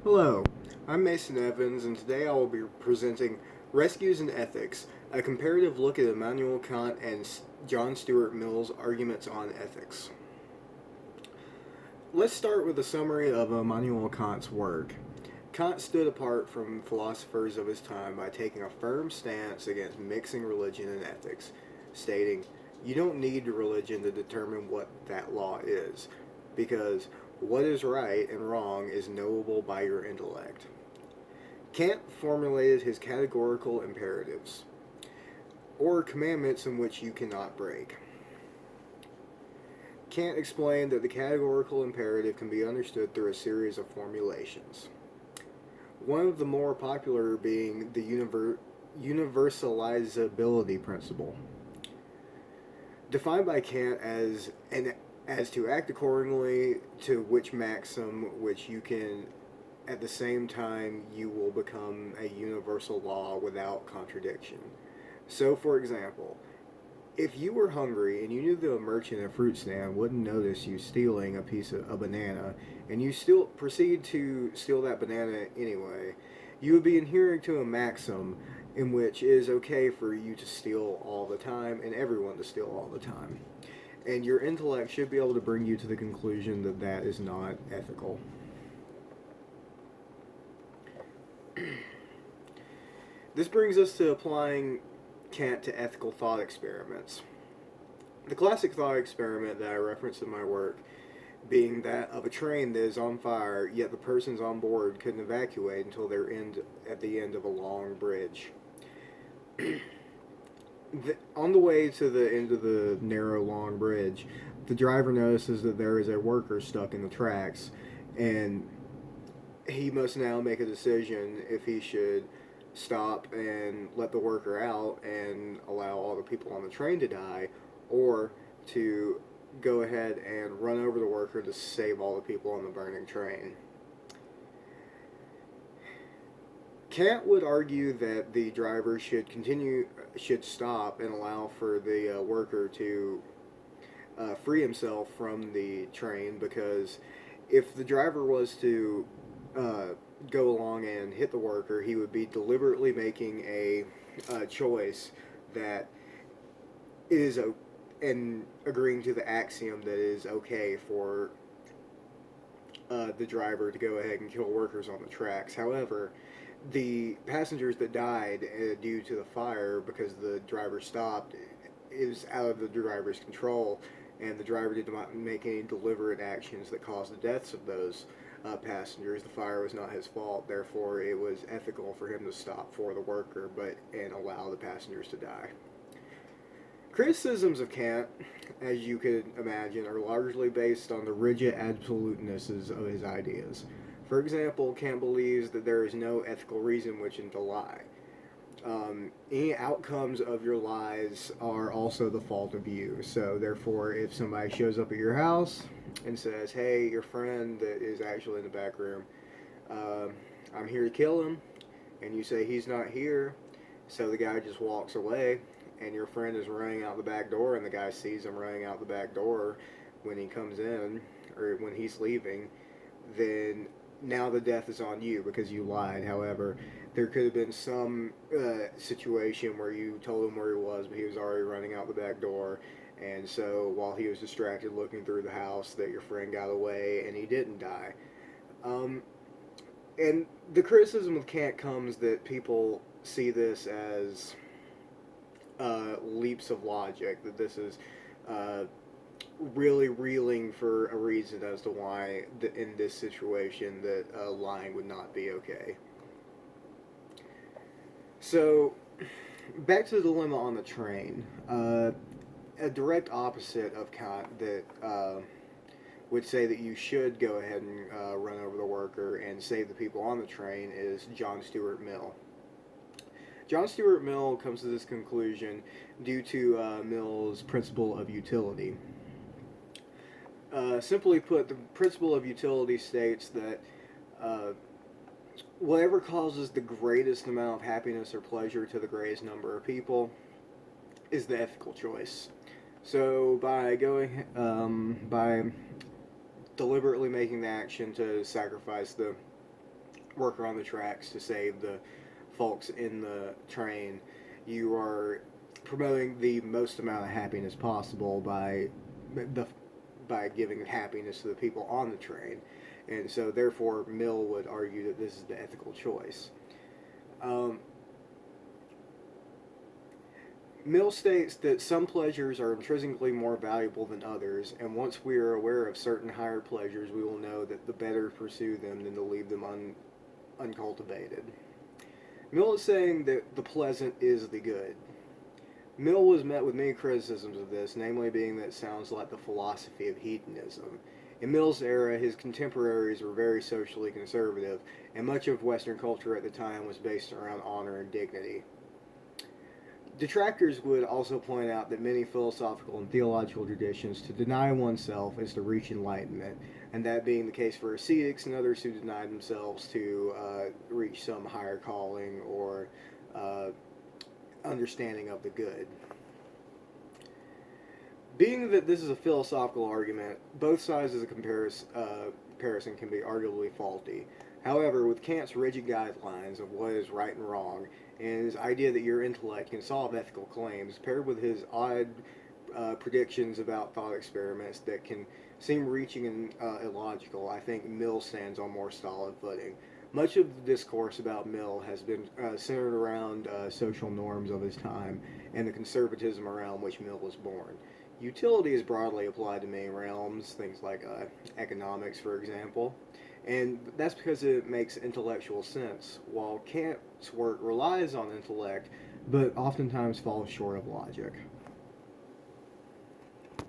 Hello, I'm Mason Evans, and today I will be presenting Rescues and Ethics, a comparative look at Immanuel Kant and John Stuart Mill's arguments on ethics. Let's start with a summary of Immanuel Kant's work. Kant stood apart from philosophers of his time by taking a firm stance against mixing religion and ethics, stating, "You don't need religion to determine what that law is, because what is right and wrong is knowable by your intellect." Kant formulated his categorical imperatives, or commandments in which you cannot break. Kant explained that the categorical imperative can be understood through a series of formulations. One of the more popular being the universalizability principle, defined by Kant as to act accordingly to which maxim which you can at the same time you will become a universal law without contradiction. So, for example, if you were hungry and you knew the merchant at a fruit stand wouldn't notice you stealing a piece of a banana, and you still proceed to steal that banana anyway, you would be adhering to a maxim in which it is okay for you to steal all the time and everyone to steal all the time. And your intellect should be able to bring you to the conclusion that that is not ethical. This brings us to applying Kant to ethical thought experiments. The classic thought experiment that I reference in my work being that of a train that is on fire, yet the persons on board couldn't evacuate until they're at the end of a long bridge. On the way to the end of the narrow, long bridge, the driver notices that there is a worker stuck in the tracks, and he must now make a decision if he should stop and let the worker out and allow all the people on the train to die, or to go ahead and run over the worker to save all the people on the burning train. Kant would argue that the driver should stop and allow for the worker to free himself from the train, because if the driver was to uh, go along and hit the worker, he would be deliberately making a choice that is and agreeing to the axiom that it is okay for the driver to go ahead and kill workers on the tracks. However, the passengers that died due to the fire because the driver stopped is out of the driver's control, and the driver did not make any deliberate actions that caused the deaths of those passengers. The fire was not his fault. Therefore, it was ethical for him to stop for the worker, and allow the passengers to die. Criticisms of Kant, as you could imagine, are largely based on the rigid absolutenesses of his ideas. For example, Kant believes that there is no ethical reason which to lie. Any outcomes of your lies are also the fault of you. So, therefore, if somebody shows up at your house and says, "Hey, your friend that is actually in the back room, uh, I'm here to kill him," and you say he's not here, so the guy just walks away, and your friend is running out the back door, and the guy sees him running out the back door when he comes in or when he's leaving, then now the death is on you because you lied. However, there could have been some situation where you told him where he was, but he was already running out the back door. And so while he was distracted looking through the house, that your friend got away and he didn't die. Um, and the criticism of Kant comes that people see this as leaps of logic, that this is uh, really reeling for a reason as to why in this situation that lying would not be okay. So, back to the dilemma on the train. A direct opposite of Kant that would say that you should go ahead and run over the worker and save the people on the train is John Stuart Mill. John Stuart Mill comes to this conclusion due to Mill's principle of utility. Simply put, the principle of utility states that uh, whatever causes the greatest amount of happiness or pleasure to the greatest number of people is the ethical choice. So by deliberately making the action to sacrifice the worker on the tracks to save the folks in the train. You are promoting the most amount of happiness possible the by giving happiness to the people on the train, and so therefore Mill would argue that this is the ethical choice. Um, Mill states that some pleasures are intrinsically more valuable than others, and once we are aware of certain higher pleasures, we will know that the better to pursue them than to leave them uncultivated. Mill is saying that the pleasant is the good. Mill was met with many criticisms of this, namely being that it sounds like the philosophy of hedonism. In Mill's era, his contemporaries were very socially conservative, and much of Western culture at the time was based around honor and dignity. Detractors would also point out that many philosophical and theological traditions to deny oneself is to reach enlightenment, and that being the case for ascetics and others who deny themselves to reach some higher calling or uh, understanding of the good. Being that this is a philosophical argument, both sides of the comparison can be arguably faulty. However, with Kant's rigid guidelines of what is right and wrong, and his idea that your intellect can solve ethical claims, paired with his odd predictions about thought experiments that can seem reaching and illogical, I think Mill stands on more solid footing. Much of the discourse about Mill has been centered around social norms of his time and the conservatism around which Mill was born. Utility is broadly applied to many realms, things like economics, for example, and that's because it makes intellectual sense, while Kant's work relies on intellect, but oftentimes falls short of logic.